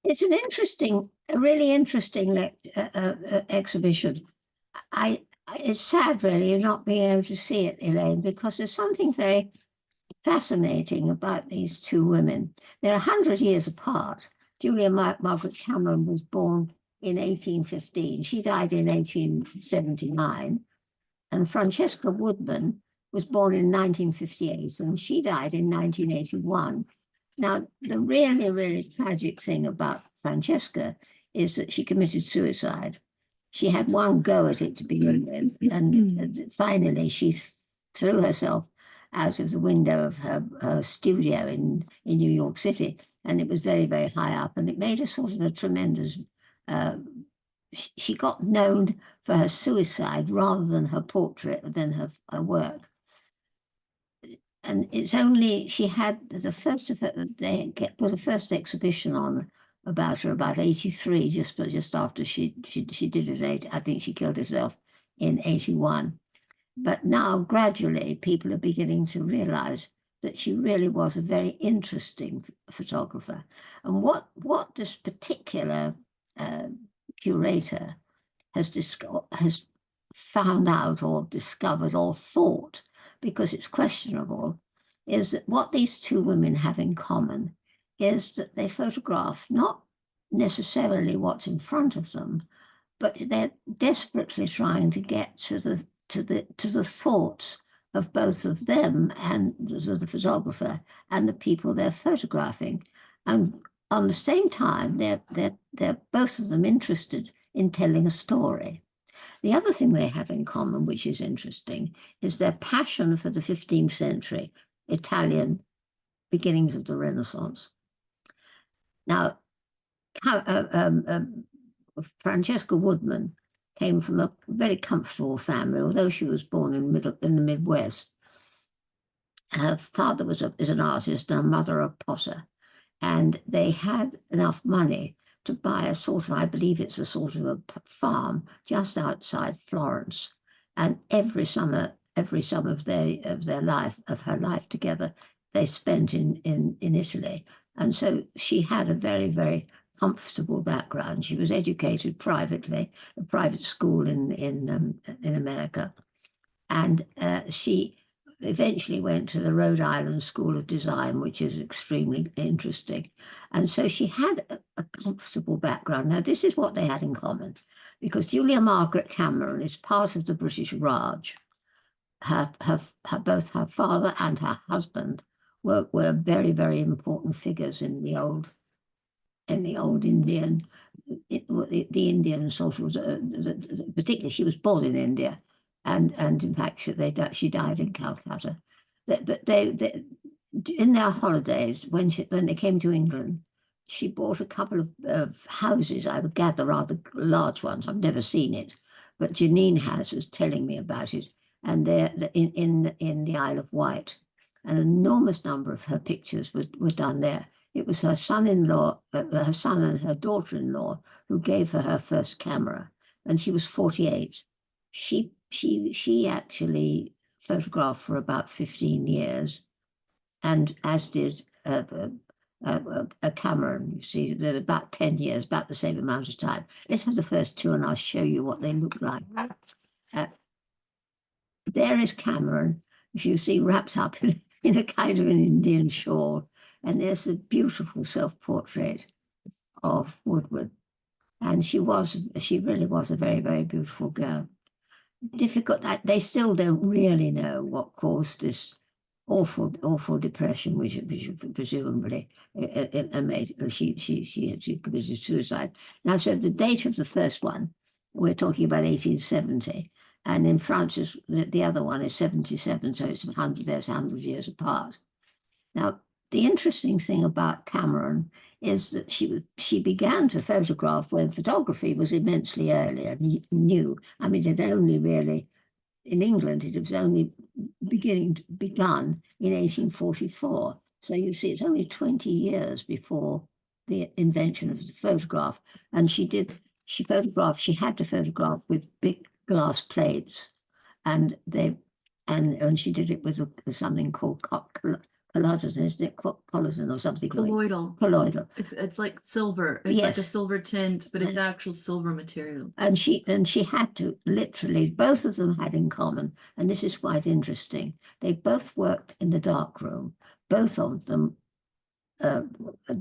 It's an interesting, a really interesting exhibition. It's sad, really, not being able to see it, Elaine, because there's something very fascinating about these two women. They're 100 years apart. Julia Margaret Cameron was born in 1815. She died in 1879. And Francesca Woodman was born in 1958, and she died in 1981. Now, the really, really tragic thing about Francesca is that she committed suicide. She had one go at it to begin with, and finally she threw herself out of the window of her studio in New York City, and it was very, very high up, and it made a sort of a tremendous, she got known for her suicide rather than her portrait, than her work. And it's only, she had the first of it, they put the first exhibition on about her about 83, just after she did it. I think she killed herself in 81. But now gradually people are beginning to realize that she really was a very interesting photographer. And what this particular curator has found out or discovered or thought, because it's questionable, is that what these two women have in common is that they photograph not necessarily what's in front of them, but they're desperately trying to get to the thoughts of both of them and the photographer and the people they're photographing. And on the same time, they're both of them interested in telling a story. The other thing they have in common, which is interesting, is their passion for the 15th century Italian beginnings of the Renaissance. Now, Francesca Woodman came from a very comfortable family, although she was born in the Midwest. Her father is an artist and her mother a potter, and they had enough money to buy a sort of, I believe it's a sort of a farm just outside Florence. And every summer of her life together, they spent in Italy. And so she had a very, very comfortable background. She was educated privately, a private school in America. And she eventually went to the Rhode Island School of Design, which is extremely interesting. And so she had a comfortable background. Now, this is what they had in common, because Julia Margaret Cameron is part of the British Raj. Both her father and her husband were very, very important figures in the old Indian, the Indian sort of, particularly she was born in India. And in fact, she died in Calcutta. But they in their holidays, when they came to England, she bought a couple of houses, I would gather rather large ones. I've never seen it, but Janine was telling me about it. And they're in the Isle of Wight. An enormous number of her pictures were done there. It was her son-in-law, her son and her daughter-in-law, who gave her first camera, and she was 48. She actually photographed for about 15 years, and as did Cameron. You see, they're about 10 years, about the same amount of time. Let's have the first two, and I'll show you what they look like. There is Cameron, as you see, wrapped up in a kind of an Indian shawl, and there's a beautiful self-portrait of Woodward, and she really was a very, very beautiful girl. Difficult. They still don't really know what caused this awful depression, which presumably made she committed suicide. Now, so the date of the first one, we're talking about 1870, and in France, the other one is 77, so it's 100 years apart. Now, the interesting thing about Cameron is that she began to photograph when photography was immensely early and new. I mean, it only really, in England, it was only begun in 1844. So you see, it's only 20 years before the invention of the photograph. And she had to photograph with big glass plates, and she did it with something called colloidal, isn't it? Collagen or something Colloidal. like colloidal. It's like silver. It's like a silver tint, but it's actual silver material. And she had to literally, both of them had in common, and this is quite interesting. They both worked in the dark room. Both of them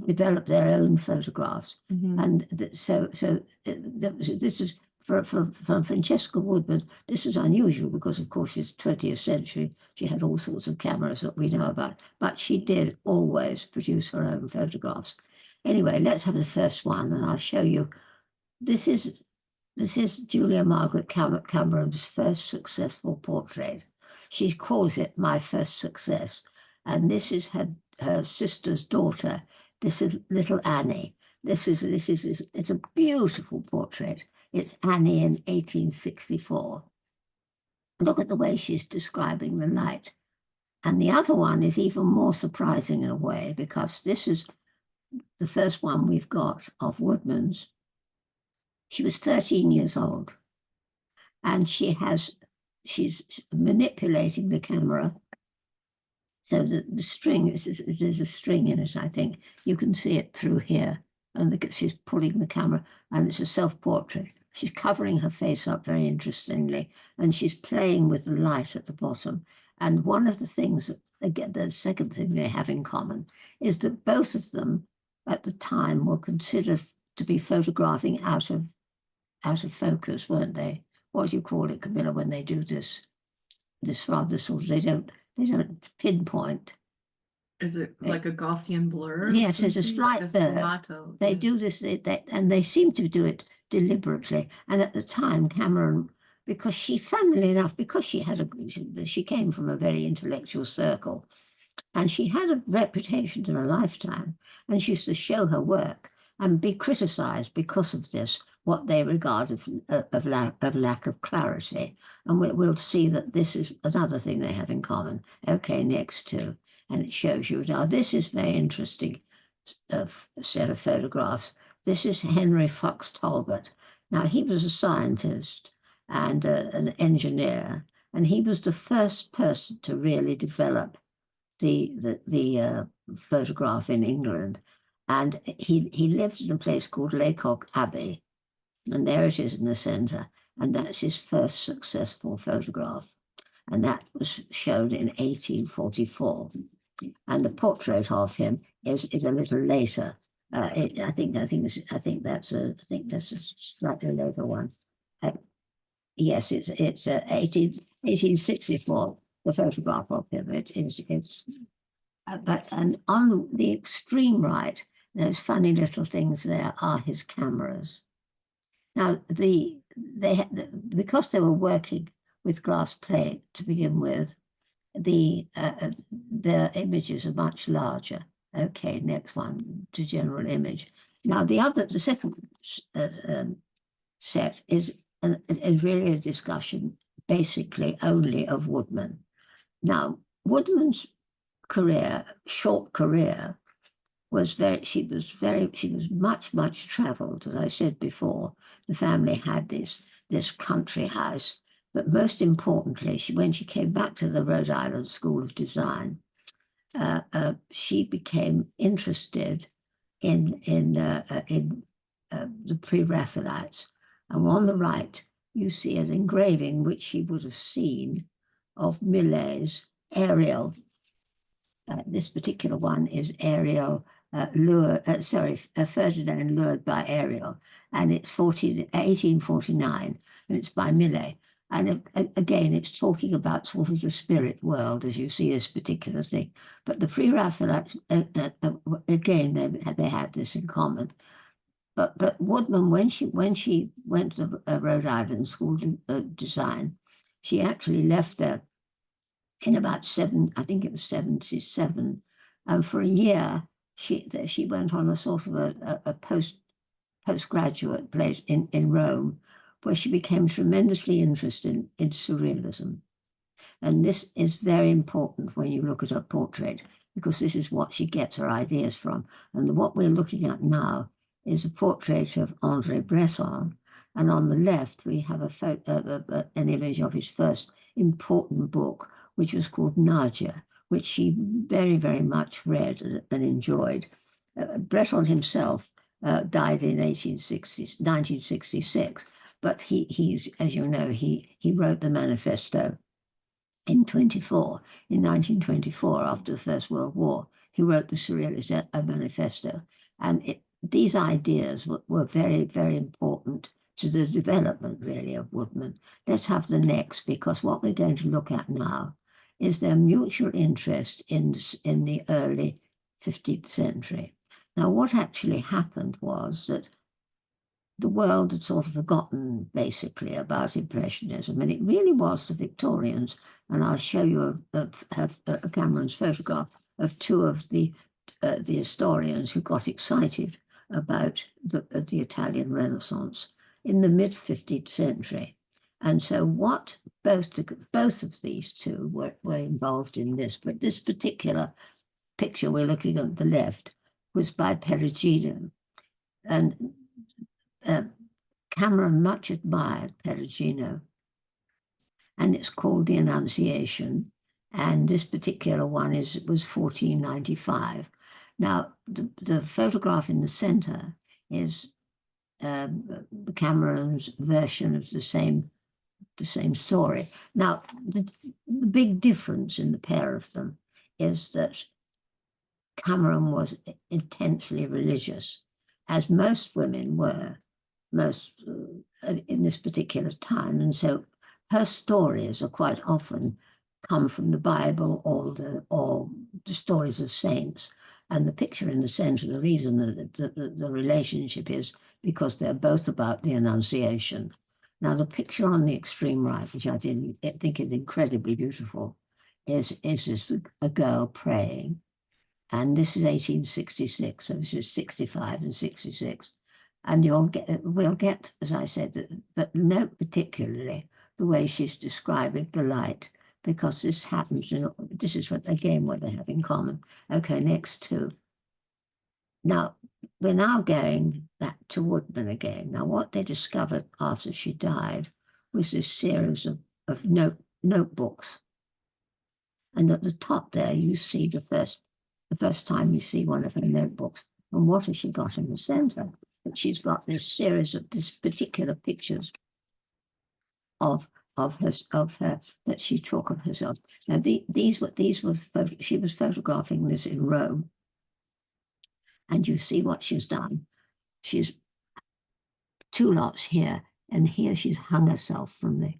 developed their own photographs, and so this is for Francesca Woodman. This was unusual because, of course, she's 20th century. She had all sorts of cameras that we know about, but she did always produce her own photographs. Anyway, let's have the first one, and I'll show you. This is Julia Margaret Cameron's first successful portrait. She calls it My First Success, and this is her sister's daughter. This is little Annie. It's a beautiful portrait. It's Annie in 1864. Look at the way she's describing the light. And the other one is even more surprising in a way, because this is the first one we've got of Woodman's. She was 13 years old, and she's manipulating the camera so that the string, there's a string in it, I think. You can see it through here, and she's pulling the camera, and it's a self-portrait. She's covering her face up very interestingly, and she's playing with the light at the bottom. And one of the things, again, the second thing they have in common is that both of them at the time were considered to be photographing out of focus, weren't they? What do you call it, Camilla, when they do this rather sort of, they don't pinpoint. Is it like a Gaussian blur? Yes, there's a slight blur. They do this, and they seem to do it deliberately. And at the time, Cameron, because she, funnily enough, because she came from a very intellectual circle, and she had a reputation in her lifetime, and she used to show her work and be criticized because of this, what they regard of lack of clarity. And we'll see that this is another thing they have in common. Okay, next two. And it shows you. Now, this is very interesting set of photographs. This is Henry Fox Talbot. Now, he was a scientist and an engineer, and he was the first person to really develop the photograph in England. And he lived in a place called Laycock Abbey, and there it is in the centre, and that's his first successful photograph, and that was shown in 1844. And the portrait of him is a little later. I think that's a slightly later one. Yes, it's 1864. The photograph of him. And on the extreme right, those funny little things there are his cameras. Now, because they were working with glass plate to begin with, their images are much larger. Okay, next one to general image. Now, the second set is really a discussion basically only of Woodman. Now, Woodman's short career was she was much traveled. As I said before, the family had this country house, but most importantly, when she came back to the Rhode Island School of Design, she became interested in the Pre-Raphaelites. And on the right, you see an engraving which she would have seen of Millet's Ariel. This particular one is Ariel Ferdinand lured by Ariel, and it's 1849, and it's by Millet. And again, it's talking about sort of the spirit world as you see this particular thing. But the Pre-Raphaelites, again, they had this in common. But Woodman, when she went to Rhode Island School of Design, she actually left there in about 77, and for a year she went on a sort of a postgraduate place in Rome, where she became tremendously interested in surrealism. And this is very important when you look at her portrait, because this is what she gets her ideas from. And what we're looking at now is a portrait of André Breton, and on the left we have an image of his first important book, which was called Nadia, which she very, very much read and enjoyed. Breton himself died in 1966, but he's, as you know, he wrote the manifesto in 1924, after the First World War. He wrote the Surrealist Manifesto, and these ideas were very, very important to the development, really, of Woodman. Let's have the next, because what we're going to look at now is their mutual interest in the early 15th century. Now, what actually happened was that the world had sort of forgotten, basically, about Impressionism, and it really was the Victorians. And I'll show you Cameron's photograph of two of the historians who got excited about the Italian Renaissance in the mid-15th century. And so what both of these two were involved in this, but this particular picture we're looking at the left was by Perugino. And Cameron much admired Perugino, and it's called The Annunciation, and this particular one was 1495. Now, the photograph in the center is Cameron's version of the same story. Now, the big difference in the pair of them is that Cameron was intensely religious, as most women were, in this particular time, and so her stories are quite often come from the Bible or the stories of saints. And the picture in the center, the reason that the relationship is because they're both about the Annunciation. Now, the picture on the extreme right, which I think is incredibly beautiful, is this a girl praying. And this is 1866, so this is 65 and 66. And we'll get, as I said, but note particularly the way she's describing the light, because this happens, this is what they have in common. Okay, next two. Now, we're now going back to Woodman again. Now, what they discovered after she died was this series of notebooks. And at the top there, you see the first time you see one of her notebooks. And what has she got in the center? But she's got this series of this particular pictures of her that she took of herself. Now these were she was photographing this in Rome, and you see what she's done. She's two lots here, and here she's hung herself from the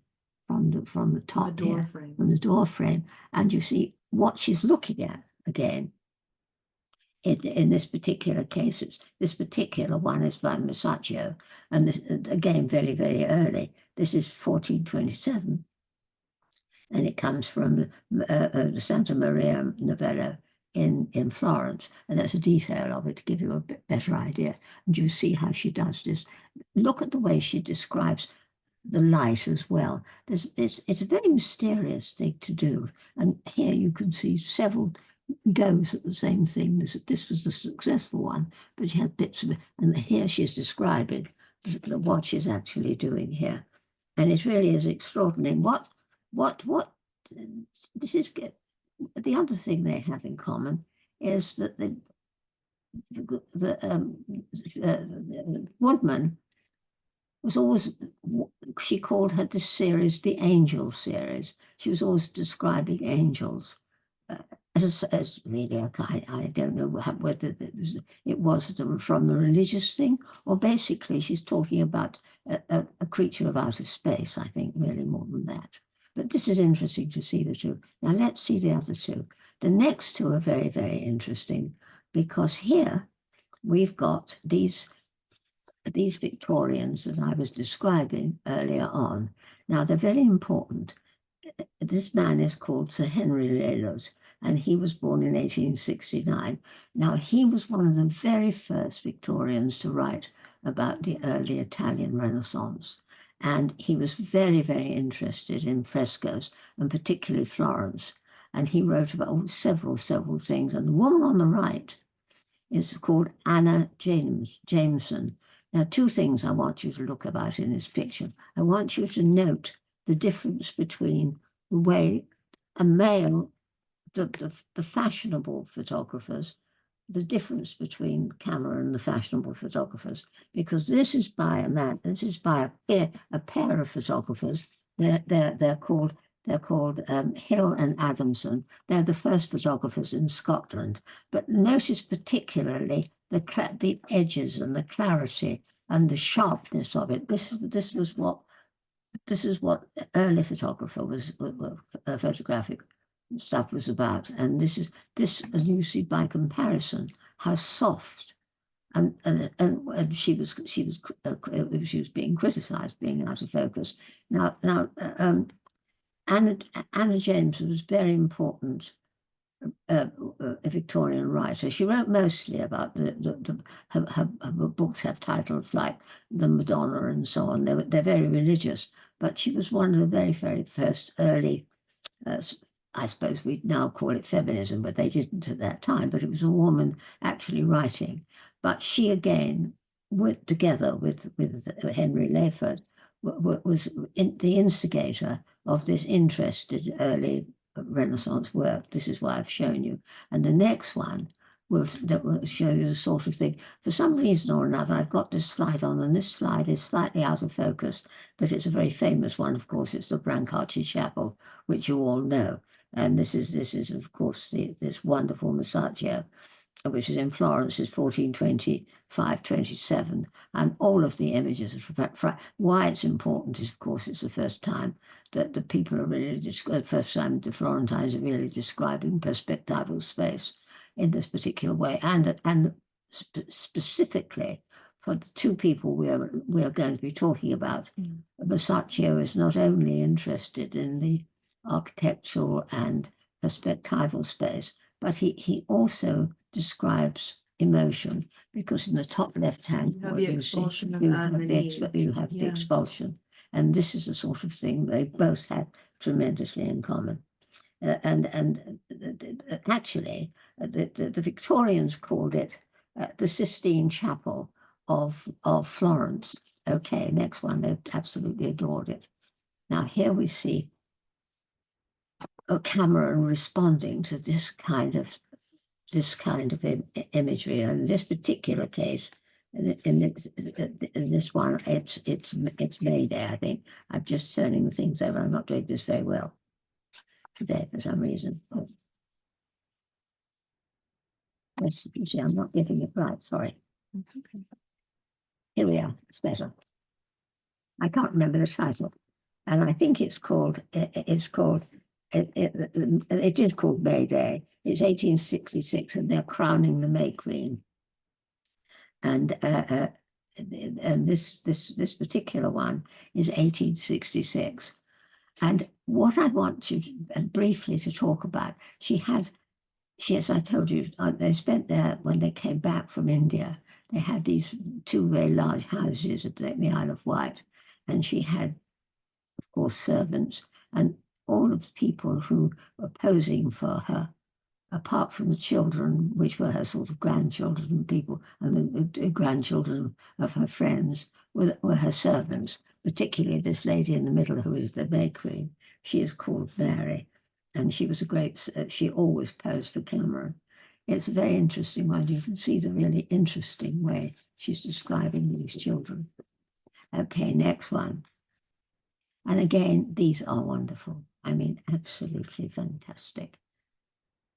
top here, from the door frame, and you see what she's looking at again. In this particular case, this particular one is by Masaccio, and this, again, very, very early. This is 1427, and it comes from Santa Maria Novella in Florence, and there's a detail of it to give you a bit better idea. And you see how she does this. Look at the way she describes the light as well. It's a very mysterious thing to do, and here you can see several goes at the same thing. This was the successful one, but you had bits of it, and here she's describing what she's actually doing here, and it really is extraordinary. What this is. The other thing they have in common is that Woodman was always, she called her this series the Angel series. She was always describing angels. As really, I don't know whether it was from the religious thing, or basically she's talking about a creature of outer space, I think, really more than that. But this is interesting to see the two. Now let's see the other two. The next two are very, very interesting, because here we've got these Victorians that I was describing earlier on. Now they're very important. This man is called Sir Henry Laylotte, and he was born in 1869. Now, he was one of the very first Victorians to write about the early Italian Renaissance. And he was very, very interested in frescoes, and particularly Florence. And he wrote about several things. And the woman on the right is called Anna Jameson. Now, two things I want you to look about in this picture. I want you to note the difference between the way a male the fashionable photographers, the difference between camera and the fashionable photographers, because this is by a man, this is by a pair of photographers. They're called Hill and Adamson. They're the first photographers in Scotland. But notice particularly the edges and the clarity and the sharpness of it. This is what early photographic stuff was about. And this, as you see by comparison, how soft. And she was being criticised, being out of focus. Now Anna James was very important a Victorian writer. She wrote mostly about her books have titles like The Madonna and so on. They're very religious, but she was one of the very, very first early, I suppose we'd now call it feminism, but they didn't at that time, but it was a woman actually writing. But she again worked together with Henry Layford, was the instigator of this interest in early Renaissance work. This is why I've shown you. And the next one will show you the sort of thing. For some reason or another, I've got this slide on, and this slide is slightly out of focus, but it's a very famous one, of course. It's the Brancacci Chapel, which you all know. And this is of course, this wonderful Masaccio, which is in Florence, is 1425-27, and all of the images of why it's important is, of course, it's the first time that the people are really first time the Florentines are really describing perspectival space in this particular way, and specifically for the two people we are going to be talking about. Masaccio is not only interested in the architectural and perspectival space, but he also describes emotion, because in the top left-hand you have the expulsion of you have the expulsion, and this is the sort of thing they both had tremendously in common. Actually, the Victorians called it the Sistine Chapel of Florence. Okay, next one, they absolutely adored it. Now here we see a Cameron responding to this kind of imagery. And in this particular case, in this one, it's May Day, I think. I'm just turning the things over. I'm not doing this very well today for some reason. Yes, you see, I'm not getting it right. Sorry. That's okay. Here we are. It's better. I can't remember the title, and I think it's called. It is called May Day. It's 1866, and they're crowning the May Queen. And this particular one is 1866. And what I want to briefly to talk about, she, as I told you, they spent there when they came back from India. They had these two very large houses at the Isle of Wight, and she had, of course, servants and all of the people who were posing for her, apart from the children, which were her sort of grandchildren and people, and the grandchildren of her friends were her servants, particularly this lady in the middle who is the May Queen. She is called Mary, and she was she always posed for Cameron. It's a very interesting one. You can see the really interesting way she's describing these children. Okay, next one. And again, these are wonderful. I mean, absolutely fantastic.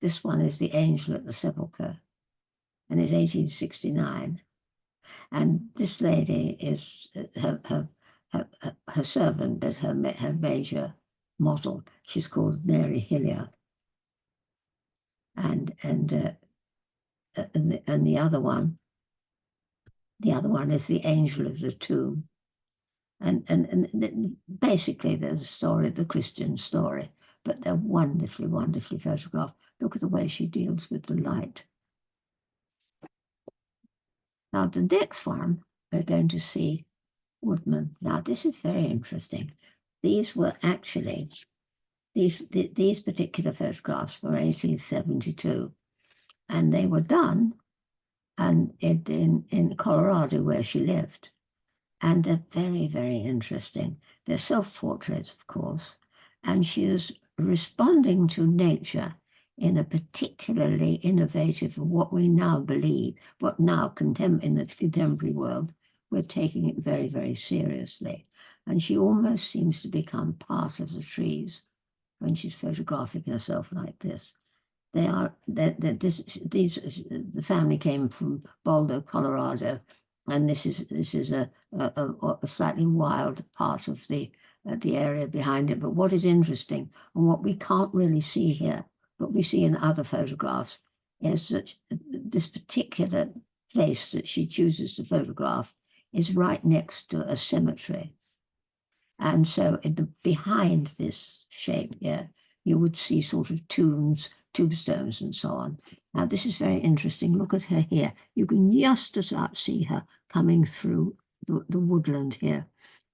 This one is the Angel at the Sepulchre, and it's 1869. And this lady is her servant, but her major model. She's called Mary Hilliard. And the other one is the Angel of the Tomb. And basically there's a story, the Christian story, but they're wonderfully, wonderfully photographed. Look at the way she deals with the light. Now the next one, we're going to see Woodman. Now this is very interesting. These were actually, these particular photographs were 1872, and they were done in Colorado, where she lived. And they're very, very interesting. They're self-portraits, of course, and she is responding to nature in a particularly innovative, what we now believe, what now in the contemporary world, we're taking it very, very seriously. And she almost seems to become part of the trees when she's photographing herself like this. The family came from Boulder, Colorado, and this is a slightly wild part of the area behind it. But what is interesting, and what we can't really see here, but we see in other photographs, is that this particular place that she chooses to photograph is right next to a cemetery. And so behind this shape here, you would see sort of tombstones and so on. Now, this is very interesting. Look at her here. You can just about see her coming through the woodland here.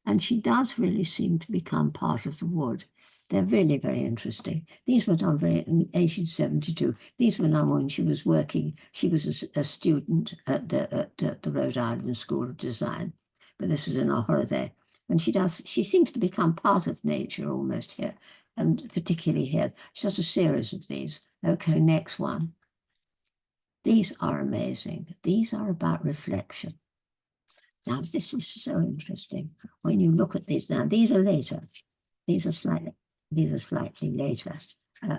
And she does really seem to become part of the wood. They're really very interesting. These were done in 1872. These were done when she was working. She was a student at the Rhode Island School of Design. But this was in our holiday. And she seems to become part of nature almost here, and particularly here. She does a series of these. Okay, next one. These are amazing. These are about reflection. Now, this is so interesting. When you look at these now, these are later. These are slightly later.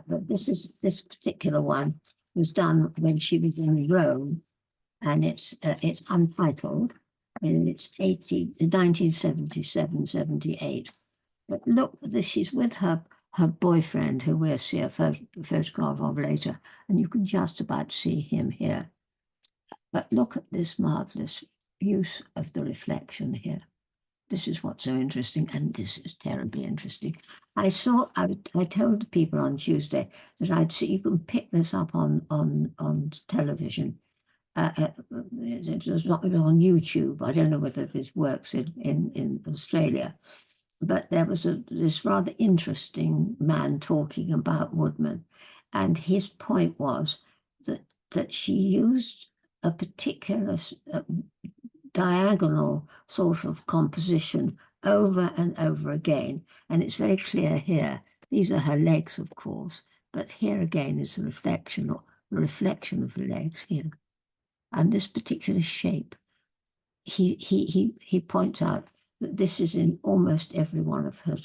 But this particular one was done when she was in Rome, and it's untitled. And it's 1977, 78. But look, she's with her boyfriend, who we'll see a photograph of later, and you can just about see him here. But look at this marvelous use of the reflection here. This is what's so interesting, and this is terribly interesting. I told the people on Tuesday that I'd see, you can pick this up on television. It was not on YouTube. I don't know whether this works in Australia, but there was this rather interesting man talking about Woodman, and his point was that she used a particular diagonal sort of composition over and over again, and it's very clear here. These are her legs, of course, but here again is the reflection of the legs here. And this particular shape, he points out that this is in almost every one of her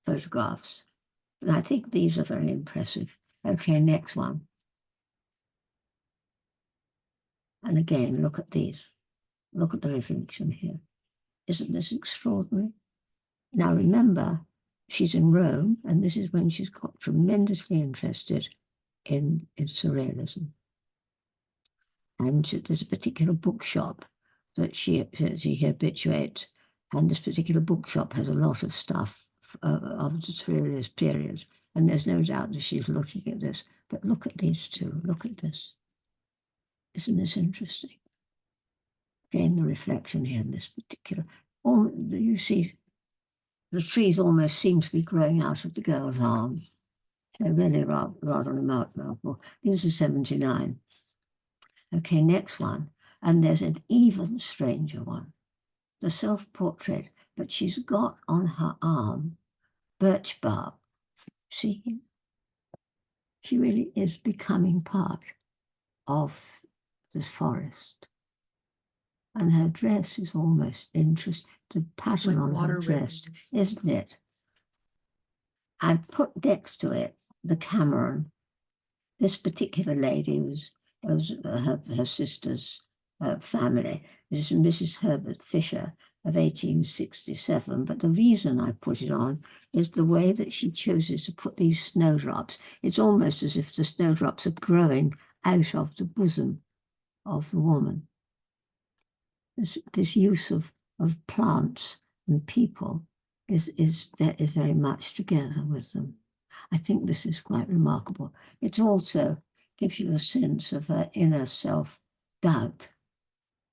photographs. And I think these are very impressive. Okay, next one. And again, look at these. Look at the reflection here. Isn't this extraordinary? Now remember, she's in Rome, and this is when she's got tremendously interested in surrealism. And there's a particular bookshop that she habituates, and this particular bookshop has a lot of stuff of the surrealist period. And there's no doubt that she's looking at this. But look at these two. Look at this. Isn't this interesting? Again, the reflection here in this particular. You see, the trees almost seem to be growing out of the girl's arms. They're really rather remarkable. These are 79. Okay, next one. And there's an even stranger one. The self-portrait, but she's got on her arm birch bark. See? She really is becoming part of this forest. And her dress is almost interesting. The pattern on her dress, isn't it? I put next to it the Cameron. This particular lady was her sister's family. This is Mrs. Herbert Fisher of 1867. But the reason I put it on is the way that she chooses to put these snowdrops. It's almost as if the snowdrops are growing out of the bosom of the woman. This use of plants and people is very much together with them. I think this is quite remarkable. It also gives you a sense of her inner self-doubt.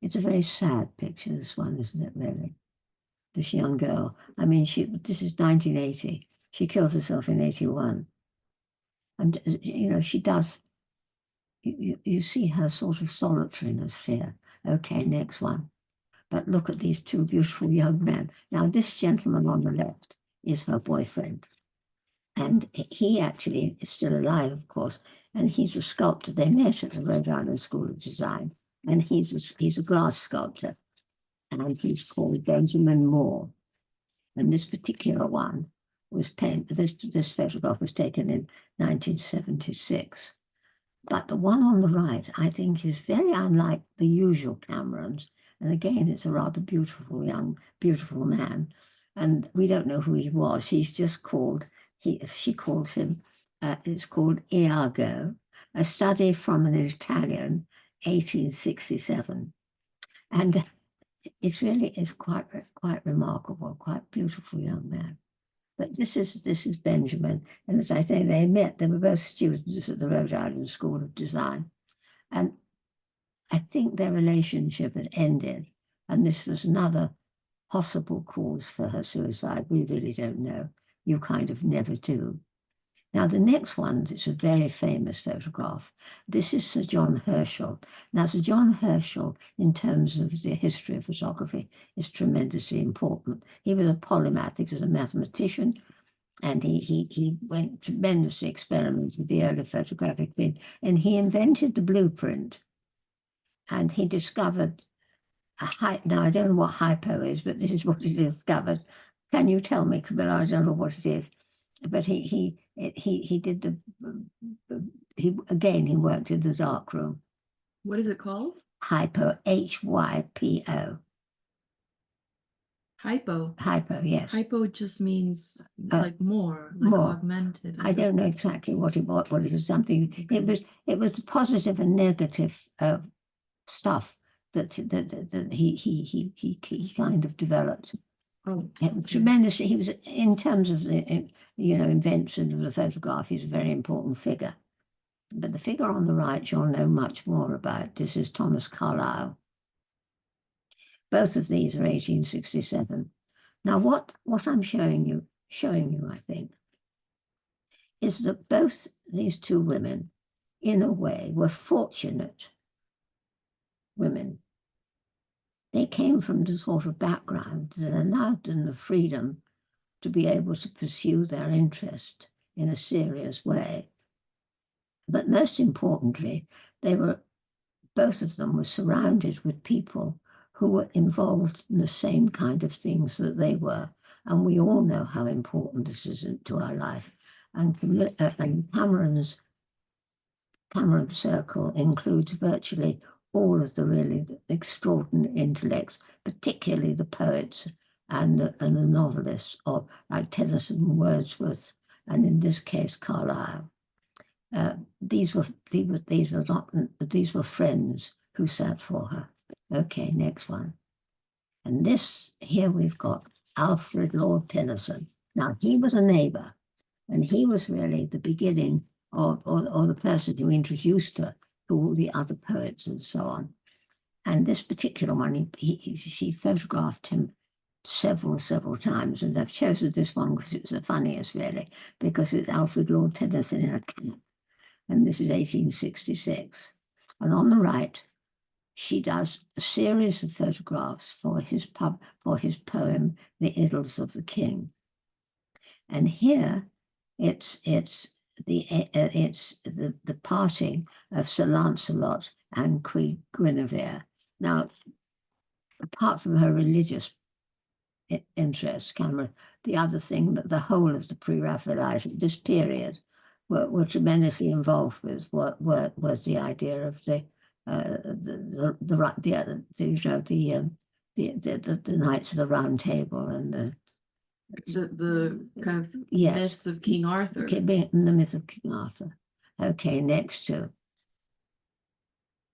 It's a very sad picture, this one, isn't it, really? This young girl. I mean, this is 1980. She kills herself in 81. And, you know, she does, you see her sort of solitariness here. Okay, next one. But look at these two beautiful young men. Now, this gentleman on the left is her boyfriend. And he actually is still alive, of course, and he's a sculptor. They met at the Rhode Island School of Design, and he's a glass sculptor, and he's called Benjamin Moore. And this particular one was this photograph was taken in 1976. But the one on the right, I think, is very unlike the usual Camerons. And again, it's a rather beautiful beautiful man. And we don't know who he was. He's just called, she calls him, it's called Iago, a study from an Italian, 1867. And it's quite remarkable, quite beautiful young man. But this is Benjamin, and as I say, they were both students at the Rhode Island School of Design. And I think their relationship had ended, and this was another possible cause for her suicide. We really don't know. You kind of never do. Now, the next one is a very famous photograph. This is Sir John Herschel. Now, Sir John Herschel, in terms of the history of photography, is tremendously important. He was a polymath, he was a mathematician, and he went tremendously experimented with the early photographic thing, and he invented the blueprint. And he discovered now I don't know what hypo is, but this is what he discovered. Can you tell me, Camilla? I don't know what it is. But he did he worked in the dark room. What is it called? Hypo, HYPO. Hypo. Hypo, yes. Hypo just means like more, like more. Augmented. I don't know exactly what it was. Something. Okay. It was positive and negative stuff that he kind of developed. Oh, tremendously. He was, in terms of the invention of the photograph, he's a very important figure. But the figure on the right, you'll know much more about. This is Thomas Carlyle. Both of these are 1867. Now, what I'm showing you, I think, is that both these two women, in a way, were fortunate women. They came from the sort of background that allowed them the freedom to be able to pursue their interest in a serious way. But most importantly, both of them were surrounded with people who were involved in the same kind of things that they were. And we all know how important this is to our life. And Cameron's circle includes virtually all of the really extraordinary intellects, particularly the poets and the novelists like Tennyson, Wordsworth, and in this case Carlyle. These were friends who sat for her. Okay, next one. And here we've got Alfred Lord Tennyson. Now, he was a neighbor, and he was really the beginning or the person who introduced her to all the other poets and so on. And this particular one, she photographed him several times, and I've chosen this one because it's the funniest, really, because it's Alfred Lord Tennyson in a cap, and this is 1866. And on the right, she does a series of photographs for his poem, The Idylls of the King. And here, it's the parting of Sir Lancelot and Queen Guinevere. Now, apart from her religious interest, Cameron, the other thing that the whole of the pre-Raphaelite, this period, were tremendously involved with was the idea of the Knights of the Round Table and the kind of myths of King Arthur. The myth of King Arthur. Okay, next two.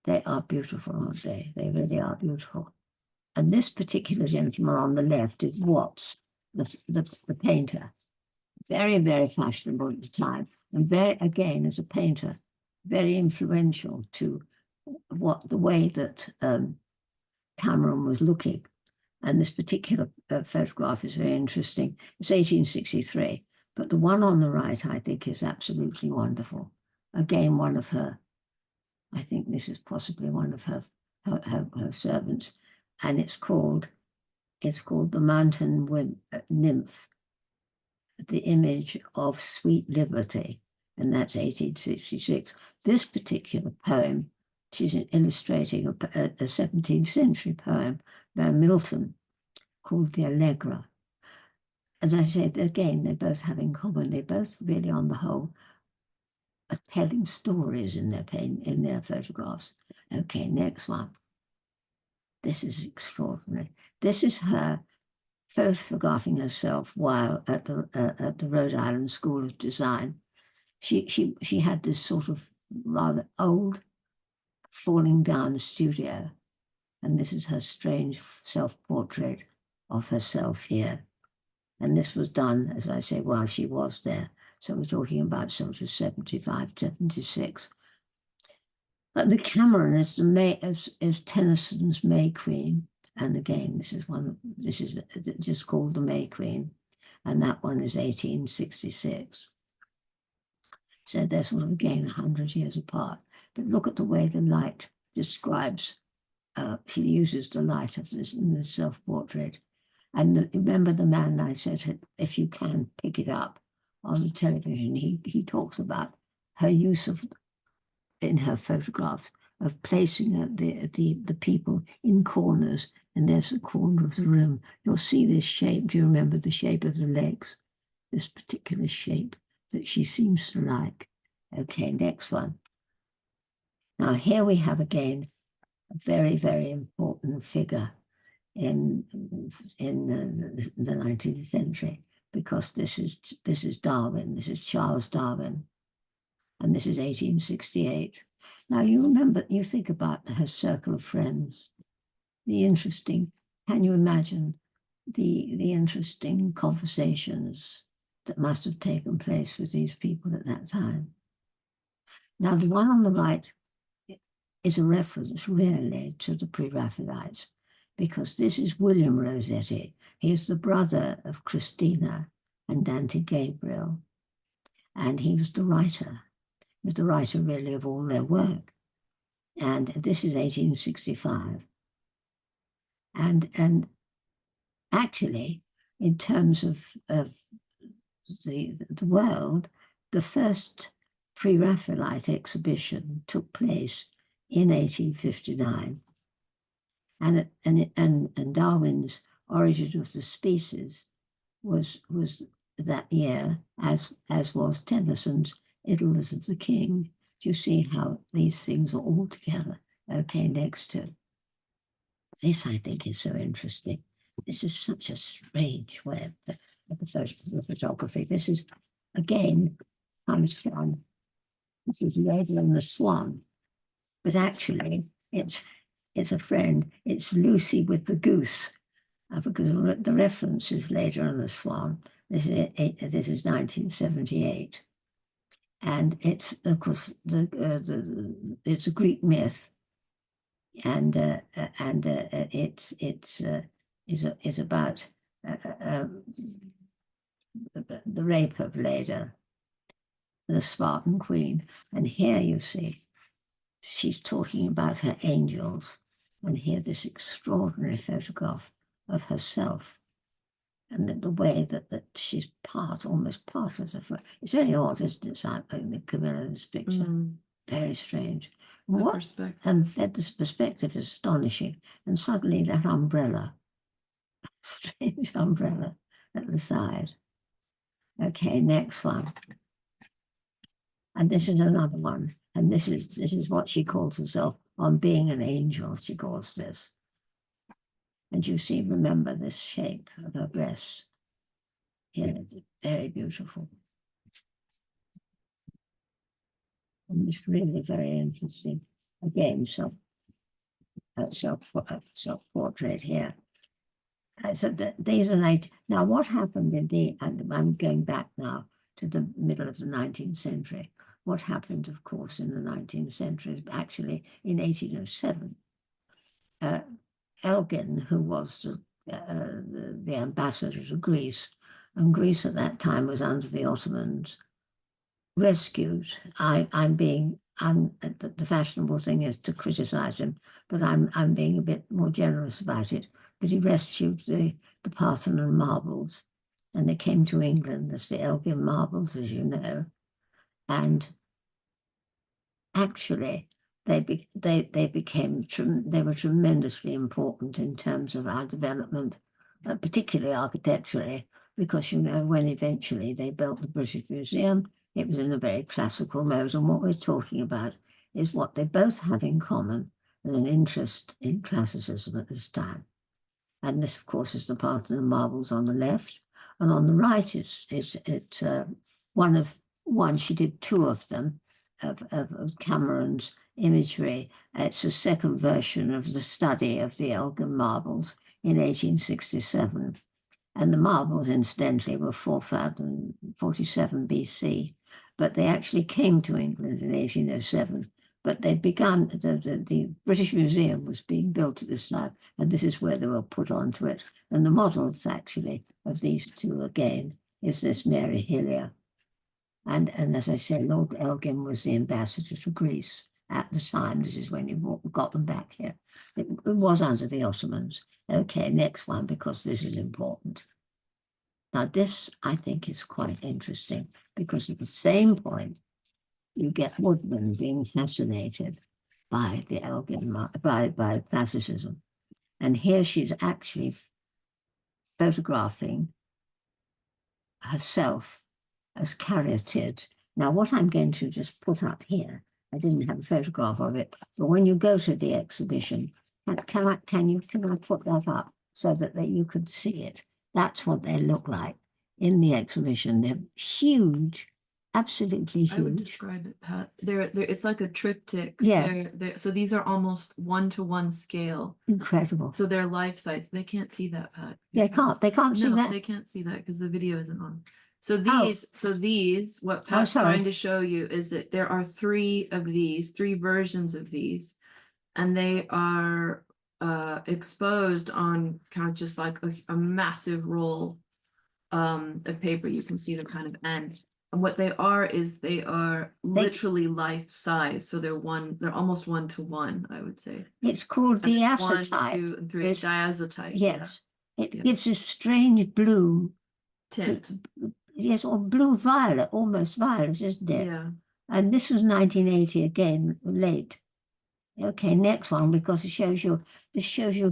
They are beautiful, aren't they? They really are beautiful. And this particular gentleman on the left is Watts, the painter. Very, very fashionable at the time. And again, as a painter, very influential to the way that Cameron was looking. And this particular photograph is very interesting. It's 1863, but the one on the right, I think, is absolutely wonderful. Again, one of her, I think this is possibly one of her servants, and it's called The Mountain Nymph. the image of Sweet Liberty, and that's 1866. This particular poem, she's illustrating a 17th century poem by Milton called The Allegra. As I said, again, they both have in common, they both really, on the whole, are telling stories in their photographs. Okay, next one. This is extraordinary. This is her photographing herself while at the Rhode Island School of Design. She had this sort of rather old, falling down studio, and this is her strange self-portrait of herself here. And this was done, as I say, while she was there. So we're talking about sort of 75, 76. But the Cameron is Tennyson's May Queen. And again, this is just called the May Queen. And that one is 1866. So they're sort of, again, 100 years apart. But look at the way the light describes, she uses the light of this in the self-portrait. And remember the man I said, if you can pick it up on the television, he talks about her use of, in her photographs, of placing the people in corners, and there's a corner of the room. You'll see this shape. Do you remember the shape of the legs? This particular shape that she seems to like. Okay, next one. Now here we have again a very, very important figure in the 19th century, because this is Darwin. This is Charles Darwin, and this is 1868. Now you think about her circle of friends. Can you imagine the interesting conversations that must have taken place with these people at that time? Now the one on the right is a reference really to the Pre-Raphaelites, because this is William Rossetti. He is the brother of Christina and Dante Gabriel, and he was the writer. He was the writer really of all their work. And this is 1865. And actually, in terms of the world, the first Pre-Raphaelite exhibition took place in 1859. And Darwin's Origin of the Species was that year, as was Tennyson's Idylls of the King. Do you see how these things are all together? Okay, next to this, I think is so interesting. This is such a strange way of the photography. This is, again, comes from, this is Leda and the Swan, but actually it's a friend. It's Lucy with the Goose, because the reference is Leda and the Swan. This is 1978. And it's, of course, it's a Greek myth, and it's about the rape of Leda, the Spartan queen. And here you see she's talking about her angels, and here this extraordinary photograph of herself, and the way that she's almost part of the. It's very odd, isn't it, Camilla, this picture? Very strange. And this perspective is astonishing. And suddenly that umbrella, strange umbrella at the side. Okay, next one. And this is another one. And this is what she calls herself, on being an angel, she calls this. And you see, remember this shape of her breasts. Here, it's very beautiful. And it's really very interesting. Again, self-portrait here. So these are now what happened and I'm going back now to the middle of the 19th century. What happened, of course, in the 19th century, actually in 1807, Elgin, who was the ambassador to Greece, and Greece at that time was under the Ottomans, rescued. The fashionable thing is to criticize him, but I'm being a bit more generous about it. But he rescued the Parthenon marbles, and they came to England as the Elgin marbles, as you know, and actually they were tremendously important in terms of our development, particularly architecturally, because you know when eventually they built the British Museum, it was in a very classical mode, and what we're talking about is what they both have in common as an interest in classicism at this time. And this, of course, is the Parthenon marbles on the left, and on the right it's one. She did two of them of Cameron's imagery. It's a second version of the study of the Elgin marbles in 1867. And the marbles, incidentally, were 4047 BC, but they actually came to England in 1807. But they'd begun, the British Museum was being built at this time, and this is where they were put onto it. And the models, actually, of these two, again, is this Mary Hillier. And as I said, Lord Elgin was the ambassador to Greece at the time. This is when you got them back here. It was under the Ottomans. Okay, next one, because this is important. Now, this, I think, is quite interesting, because at the same point, you get Woodman being fascinated by the Elgin, by classicism. And here she's actually photographing herself as caryatids. Now, what I'm going to just put up here, I didn't have a photograph of it, but when you go to the exhibition, can I put that up so that you could see it? That's what they look like in the exhibition. They're huge, absolutely huge. I would describe it, Pat. It's like a triptych. Yeah. So these are almost 1-to-1 scale. Incredible. So they're life size. They can't see that, Pat. They can't see that? They can't see that because the video isn't on. So these, what Pat's trying to show you is that there are three versions of these, and they are exposed on kind of just like a massive roll of paper. You can see the kind of end. And what they are is they are literally life size. So they're almost 1-to-1, I would say. It's called diazotype. 1, 2, and 3. Diazotype. Yes. Yeah. It gives this strange blue tint. Yes, or blue violet, almost violet, isn't it? Yeah. And this was 1980 again, late. Okay, next one, because this shows you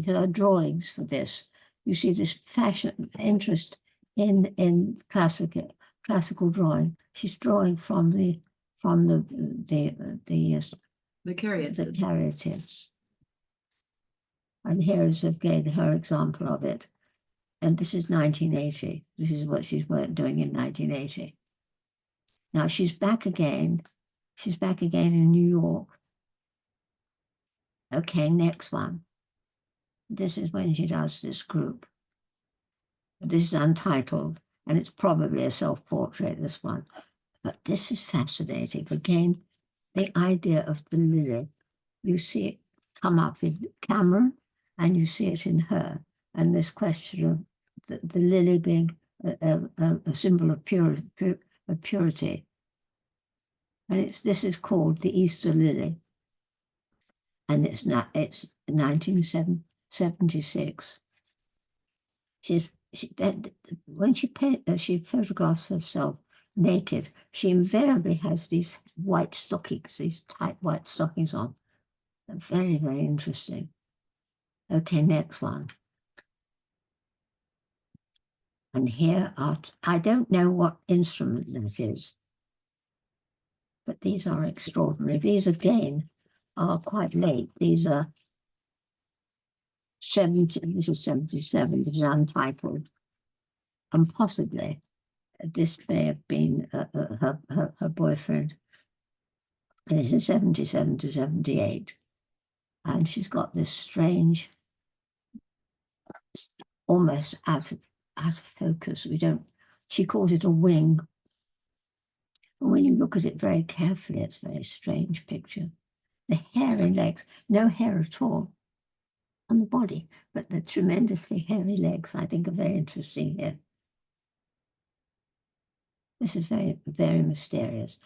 her drawings for this. You see this fashion interest in classical drawing. She's drawing from the caryatids. The caryatids. And here is again her example of it. And this is 1980. This is what she's doing in 1980. Now she's back again. She's back again in New York. Okay, next one. This is when she does this group. This is untitled, and it's probably a self-portrait, this one. But this is fascinating. Again, the idea of the lily. You see it come up in Cameron, and you see it in her. And this question of the lily being a symbol of purity. And this is called the Easter lily. And it's 1976. When she photographs herself naked, she invariably has these white stockings, these tight white stockings on. They're very, very interesting. Okay, next one. And here I don't know what instrument that is, but these are extraordinary. These again are quite late. These are 70, this is 77, this is untitled. And possibly this may have been her boyfriend. And this is 77 to 78. And she's got this strange, almost out of focus. She calls it a wing. And when you look at it very carefully, it's a very strange picture. The hairy legs, no hair at all on the body, but the tremendously hairy legs, I think, are very interesting here. This is very, very mysterious.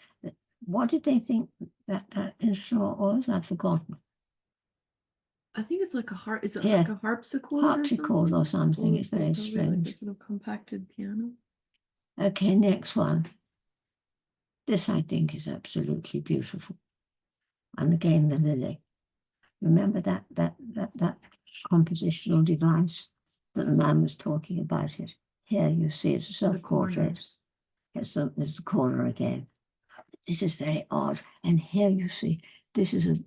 What did they think that instrument was? I've forgotten. I think it's like a harp. Is it like a harpsichord? Harpsichord or something. It's very strange. Like a sort of compacted piano. Okay, next one. This I think is absolutely beautiful. And again, the lily. Remember that compositional device that the man was talking about it. Here you see it's a self-portrait. It's the corner again. This is very odd. And here you see this is a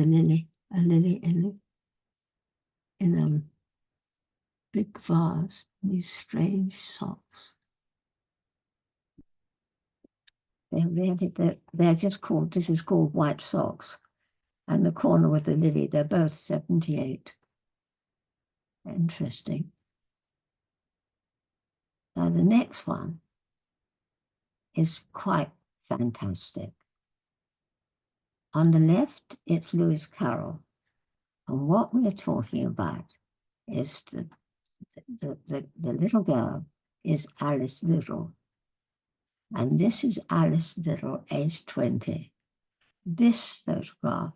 lily in a big vase. These strange socks. They're just called. This is called white socks. And the corner with the lily, they're both 78. Interesting. Now the next one is quite fantastic. On the left, it's Lewis Carroll. And what we're talking about is the little girl is Alice Little. And this is Alice Little, age 20. This photograph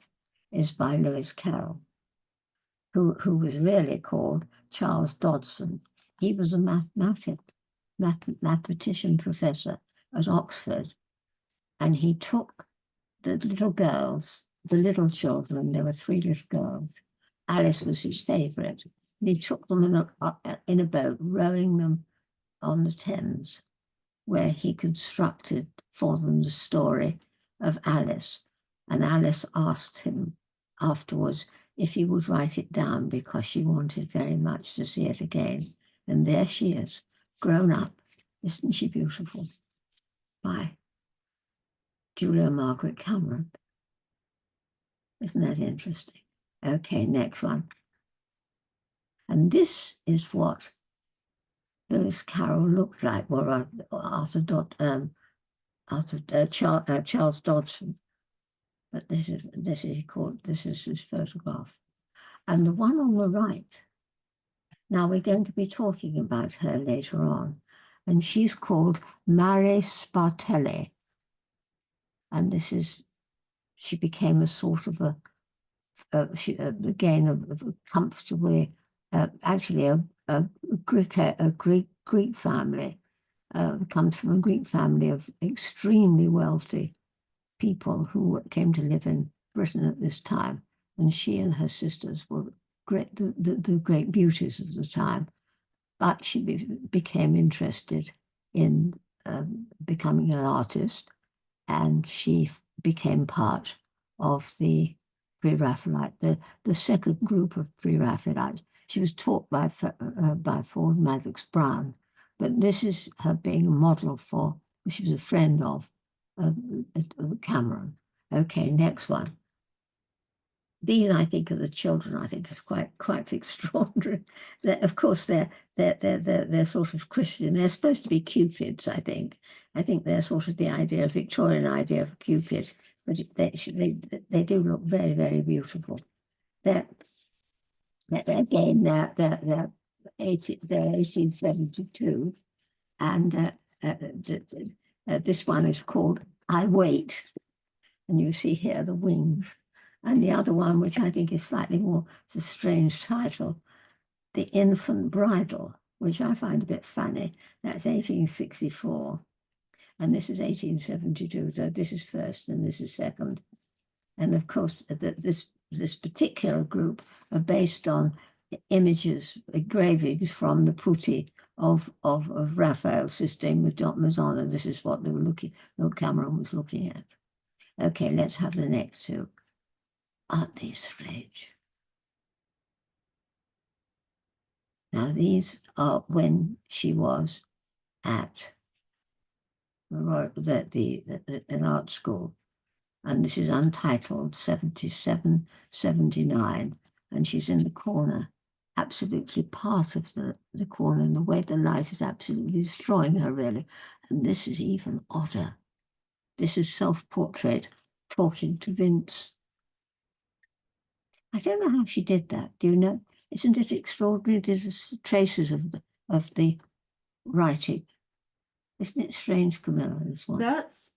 is by Lewis Carroll, who was really called Charles Dodson. He was a mathematician professor at Oxford, and he took the little girls, the little children, there were 3 little girls. Alice was his favorite. And he took them in a boat, rowing them on the Thames, where he constructed for them the story of Alice. And Alice asked him afterwards if he would write it down because she wanted very much to see it again. And there she is, grown up. Isn't she beautiful? By Julia Margaret Cameron. Isn't that interesting? Okay, next one. And this is what Lewis Carroll looked like, or Charles Dodson. But this is his photograph. And the one on the right, now we're going to be talking about her later on, and she's called Mare Spartelli. And she became a sort of again, a comfortably, actually a Greek family, comes from a Greek family of extremely wealthy people who came to live in Britain at this time. And she and her sisters were the great beauties of the time. But she became interested in becoming an artist, and she became part of the Pre-Raphaelite, the second group of Pre-Raphaelites. She was taught by Ford Madox Brown, but this is her being a model for, she was a friend of Cameron. Okay, next one. These, I think, are the children. I think is quite extraordinary. Of course, they're sort of Christian. They're supposed to be Cupids. I think they're sort of the idea, Victorian idea of Cupid. But they do look very, very beautiful. They're 1872, and this one is called I Wait, and you see here the wings. And the other one, which I think is slightly more, it's a strange title, The Infant Bridal, which I find a bit funny. That's 1864. And this is 1872. So this is first and this is second. And of course, this particular group are based on images, engravings from the putti of Raphael's Système with Madonna. This is what they were Lord Cameron was looking at. Okay, let's have the next two. Aren't they strange? Now, these are when she was at an art school, and this is untitled 77, 79, and she's in the corner, absolutely part of the corner, and the way the light is absolutely destroying her, really. And this is even odder. This is self-portrait talking to Vince. I don't know how she did that. Do you know? Isn't it extraordinary? There's traces of the writing. Isn't it strange, Camilla, this one? That's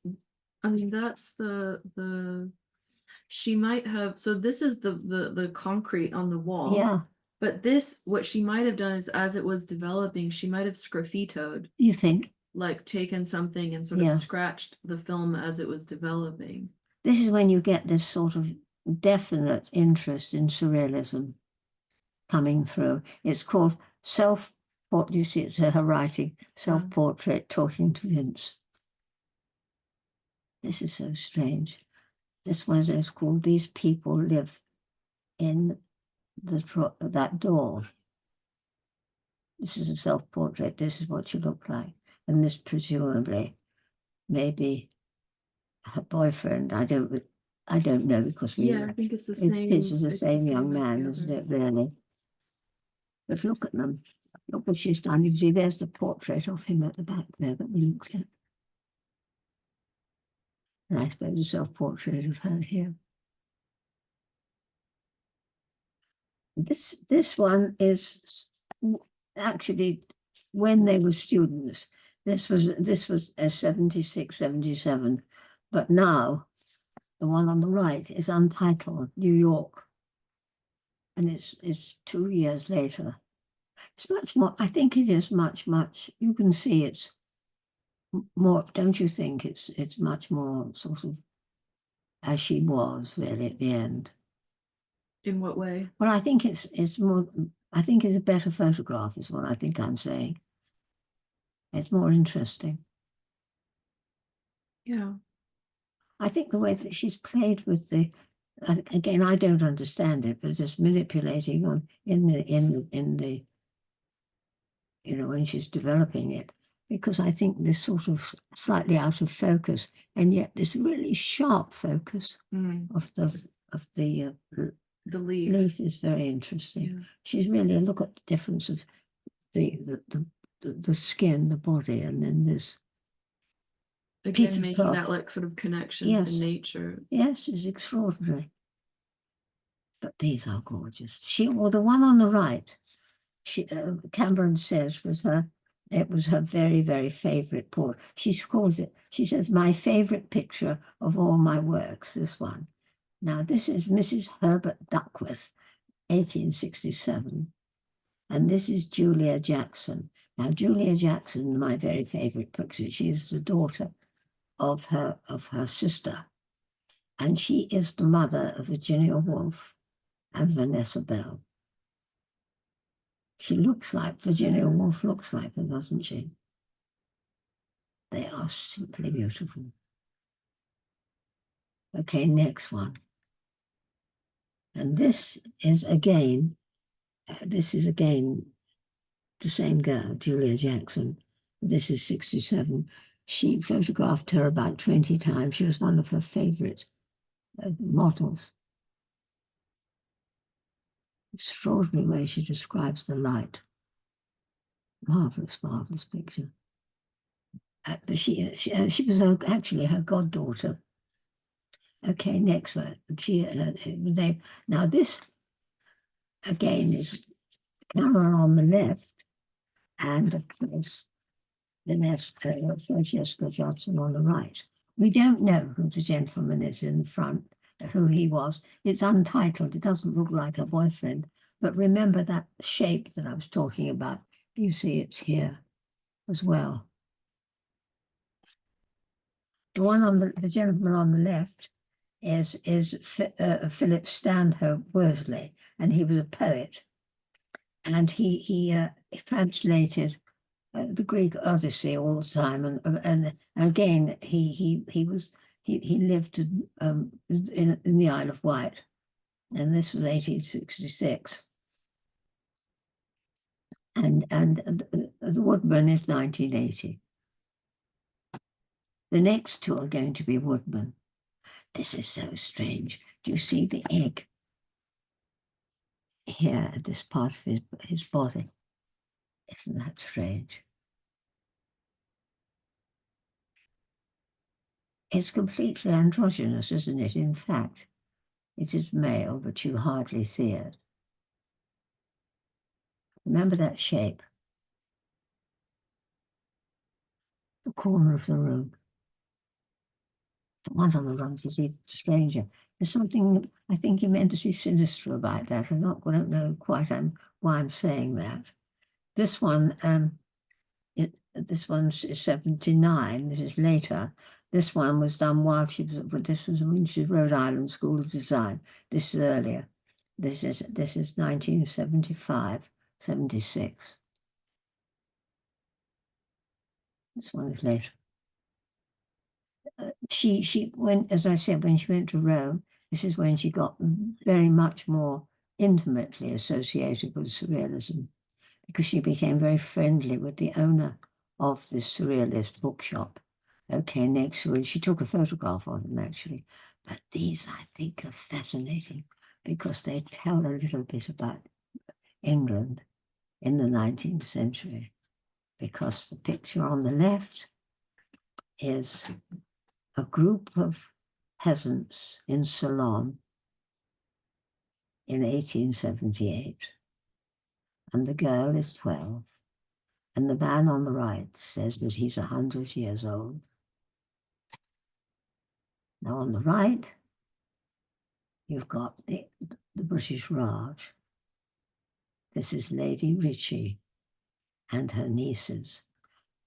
she might have, so this is the concrete on the wall. Yeah. But this, what she might have done is, as it was developing, she might have sgraffitoed. You think? like taken something and sort of scratched the film as it was developing. This is when you get this sort of definite interest in surrealism coming through. It's called self-portrait. You see, it's her writing, self-portrait, talking to Vince. This is so strange. This one is called These People Live in that Door. This is a self-portrait. This is what you look like. And this presumably maybe her boyfriend. I don't know because I think it's the same. This is the same young man, isn't it, really? But look at them. Look what she's done. You see, there's the portrait of him at the back there that we looked at. And I suppose a self-portrait of her here. This one is actually when they were students. This was 76, 77. But now the one on the right is untitled, New York. And it's 2 years later. It's much more, I think it is much, you can see it's more, don't you think? It's much more sort of as she was really at the end. In what way? Well, I think it's more, I think it's a better photograph is what I think I'm saying. It's more interesting. Yeah. I think the way that she's played with the, again, I don't understand it, but just manipulating on in the you know, when she's developing it, because I think this sort of slightly out of focus, and yet this really sharp focus of the leaf is very interesting. Yeah. She's really, look at the difference of the skin, the body, and then this again making that like sort of connection to nature. Yes, it's extraordinary. But these are gorgeous. Well, the one on the right, Cameron says it was her very, very favorite portrait. She says, my favorite picture of all my works, this one. Now, this is Mrs. Herbert Duckworth, 1867. And this is Julia Jackson. Now, Julia Jackson, my very favorite picture, she is the daughter of her sister. And she is the mother of Virginia Woolf and Vanessa Bell. She looks like Virginia Woolf looks like her, doesn't she? They are simply beautiful. Okay, next one. And this is again the same girl, Julia Jackson. This is 67. She photographed her about 20 times. She was one of her favorite models. Extraordinary way she describes the light. Marvelous, marvelous picture. She was actually her goddaughter. Okay, next one. Now this again is camera on the left, and of course Francesca Johnson on the right. We don't know who the gentleman is in front, who he was. It's untitled. It doesn't look like a boyfriend. But remember that shape that I was talking about. You see it's here as well. The one on the gentleman on the left is Philip Stanhope Worsley, and he was a poet. And he translated the Greek Odyssey all the time, and again he lived in the Isle of Wight, and this was 1866, and the Woodman is 1980. The next two are going to be Woodman. This is so strange. Do you see the egg here at this part of his body? Isn't that strange? It's completely androgynous, isn't it? In fact, it is male, but you hardly see it. Remember that shape? The corner of the room. The one on the right is even stranger. There's something, I think, immensely sinister about that. I don't know quite why I'm saying that. This one, this one's 79, this is later. This one was done while she was, but this was when she was Rhode Island School of Design. This is earlier. This is 1975, 76. This one is later. She went, as I said, when she went to Rome, this is when she got very much more intimately associated with surrealism, because she became very friendly with the owner of this surrealist bookshop. Okay, next one, she took a photograph of him actually. But these, I think, are fascinating because they tell a little bit about England in the 19th century. Because the picture on the left is a group of peasants in Ceylon in 1878. And the girl is 12. And the man on the right says that he's 100 years old. Now on the right, you've got the British Raj. This is Lady Ritchie and her nieces.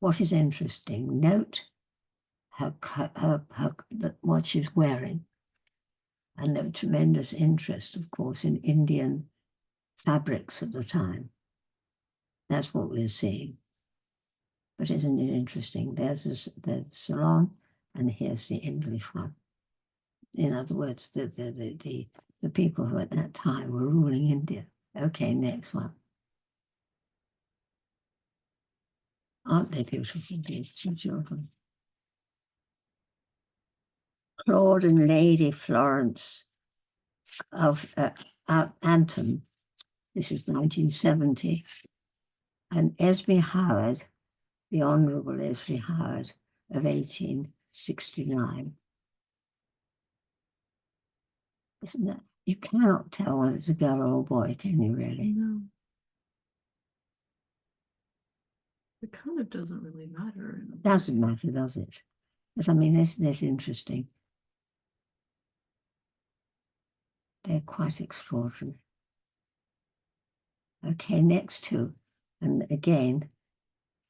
What is interesting, note what she's wearing. And there was tremendous interest, of course, in Indian fabrics at the time. That's what we're seeing. But isn't it interesting? There's the Ceylon, and here's the English one. In other words, the people who at that time were ruling India. Okay, next one. Aren't they beautiful, these two children? Claude and Lady Florence of Anton. This is 1970. And Esme Howard, the Honourable Esme Howard of 1869. Isn't that? You cannot tell whether it's a girl or a boy, can you really? No. It kind of doesn't really matter. It doesn't matter, does it? But I mean, isn't it interesting? They're quite extraordinary. Okay, next two. And again,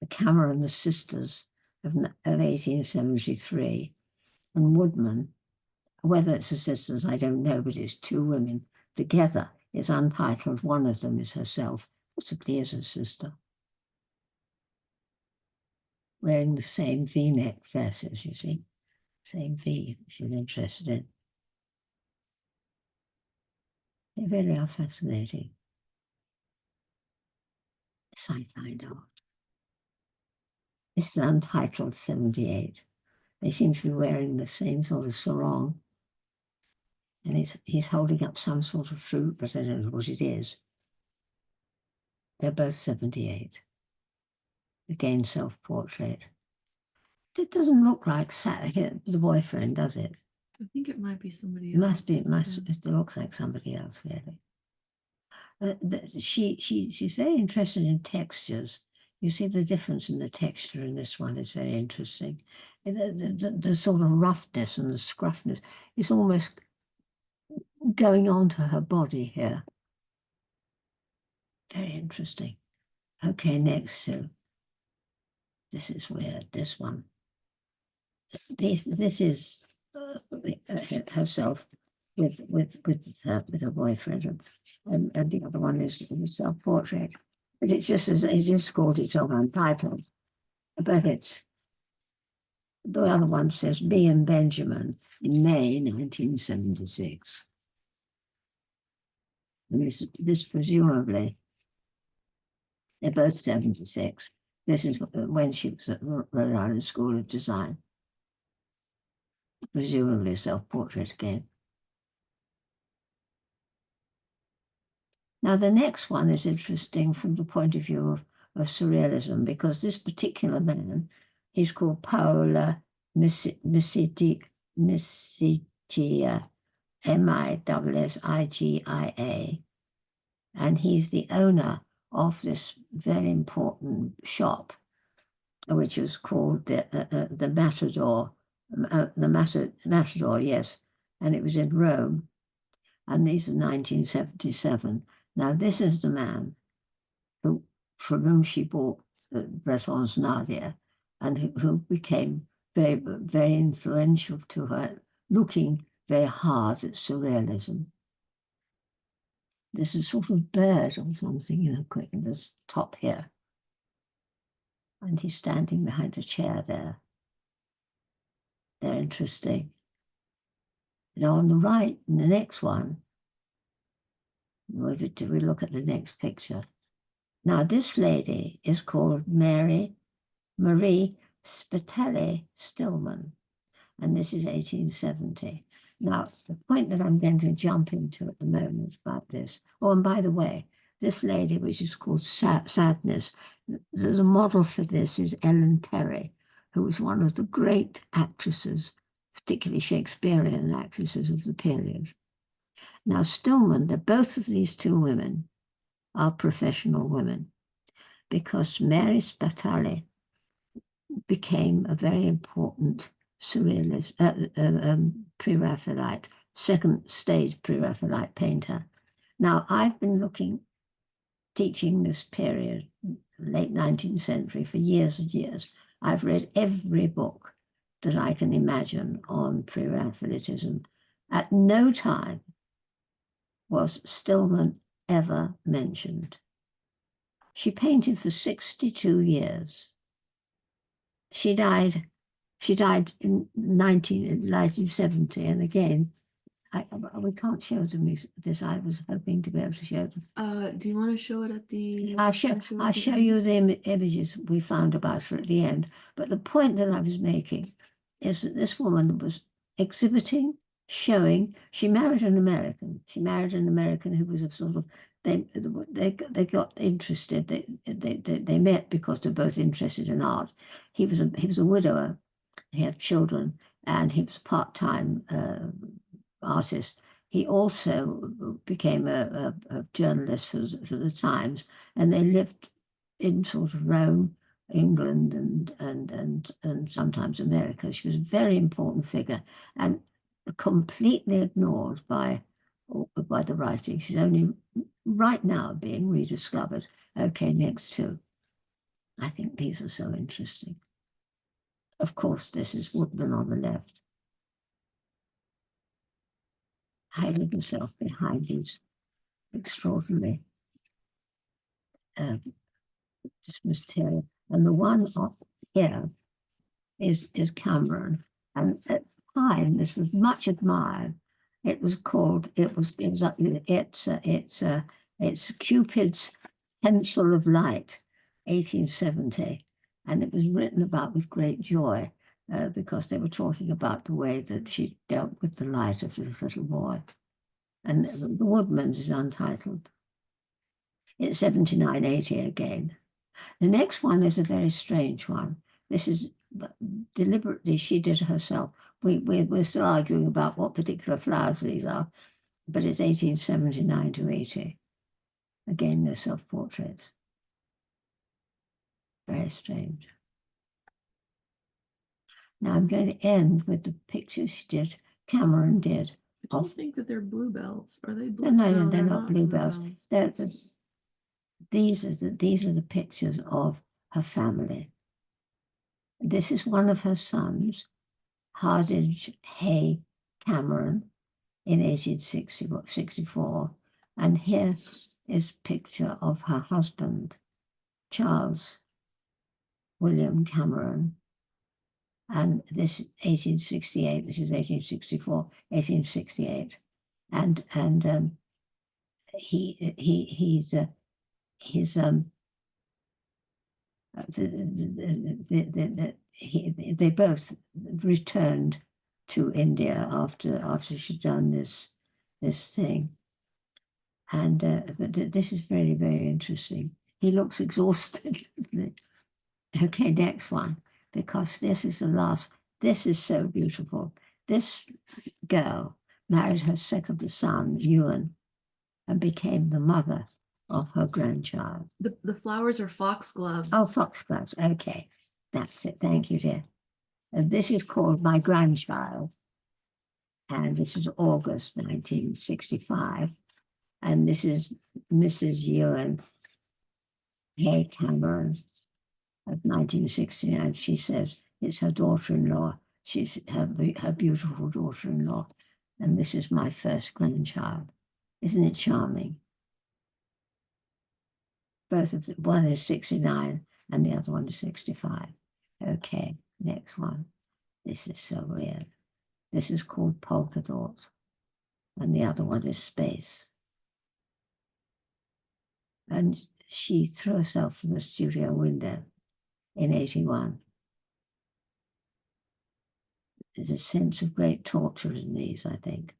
the Cameron sisters of 1873 and Woodman. Whether it's the sisters, I don't know, but it's two women together. It's untitled. One of them is herself, possibly is her sister, wearing the same V-neck dresses, you see. Same V, if you're interested in. They really are fascinating. This I find out. This is untitled 78. They seem to be wearing the same sort of sarong. And he's holding up some sort of fruit, but I don't know what it is. They're both 78. Again, self-portrait. It doesn't look like the boyfriend, does it? I think it might be somebody else. Must be. It looks like somebody else, really. She's very interested in textures. You see the difference in the texture in this one is very interesting. The sort of roughness and the scruffness is almost going on to her body here. Very interesting. Okay, next to. This is weird, this one. This is herself with her boyfriend, and the other one is the self-portrait. But it just called itself untitled. But it's the other one says B and Benjamin in May 1976. And this presumably, they're both 76. This is when she was at Rhode Island School of Design. Presumably a self-portrait again. Now, the next one is interesting from the point of view of surrealism, because this particular man, he's called Paolo Missigia, Missigia, and he's the owner of this very important shop, which was called the Matador. Matador, yes, and it was in Rome, and these are 1977. Now, this is the man from whom she bought Breton's Nadia, and who became very, very influential to her, looking very hard at surrealism. There's a sort of bird or something in this top here. And he's standing behind a chair there. They're interesting. Now on the right, in the next one, we look at the next picture. Now this lady is called Marie Spitali Stillman, and this is 1870. Now, the point that I'm going to jump into at the moment about this, oh, and by the way, this lady, which is called Sadness, the model for this is Ellen Terry, who was one of the great actresses, particularly Shakespearean actresses of the period. Now, Stillman, both of these two women are professional women, because Mary Spitali became a very important surrealist, pre-Raphaelite, second stage pre-Raphaelite painter. Now, I've been teaching this period, late 19th century, for years and years. I've read every book that I can imagine on pre-Raphaelitism. At no time was Stillman ever mentioned. She painted for 62 years. She died in 1970, and again, we can't show them this. I was hoping to be able to show them. Do you want to show it at the? I'll show you the images we found about her at the end. But the point that I was making is that this woman was exhibiting, showing. She married an American. She married an American who was a sort of. They got interested. They met because they're both interested in art. He was a widower. He had children, and he was a part-time artist. He also became a journalist for the Times, and they lived in sort of Rome, England, and sometimes America. She was a very important figure and completely ignored by the writing. She's only right now being rediscovered. Okay, next two. I think these are so interesting. Of course, this is Woodman on the left, hiding himself behind these extraordinary this material. And the one up here is Cameron. And at the time, this was much admired. It was called, it's Cupid's Pencil of Light, 1870. And it was written about with great joy because they were talking about the way that she dealt with the light of this little boy. And the Woodman's is untitled. It's 7980 again. The next one is a very strange one. This is deliberately she did herself. We're still arguing about what particular flowers these are, but it's 1879 to 80. Again, they're self-portraits. Very strange. Now I'm going to end with the pictures she did, Cameron did. I don't think that they're bluebells. Are they blue? No, they're not bluebells. These are the pictures of her family. This is one of her sons, Hardinge Hay Cameron, in 1864. And here is a picture of her husband, Charles William Cameron. And this 1868, this is 1864, 1868. And they both returned to India after she'd done this thing. And but this is very, very interesting. He looks exhausted. Okay, next one, because this is the last. This is so beautiful. This girl married her second son, Ewan, and became the mother of her grandchild. The flowers are foxgloves. Oh, foxgloves. Okay, that's it. Thank you, dear. And this is called My Grandchild. And this is August 1965. And this is Mrs. Ewan Hay Cameron. of 1969. She says it's her daughter-in-law. She's her beautiful daughter-in-law. And this is my first grandchild. Isn't it charming? Both of them, one is 69 and the other one is 65. Okay, next one. This is so weird. This is called Polka Dot, and the other one is Space. And she threw herself from the studio window in 81. There's a sense of great torture in these, I think.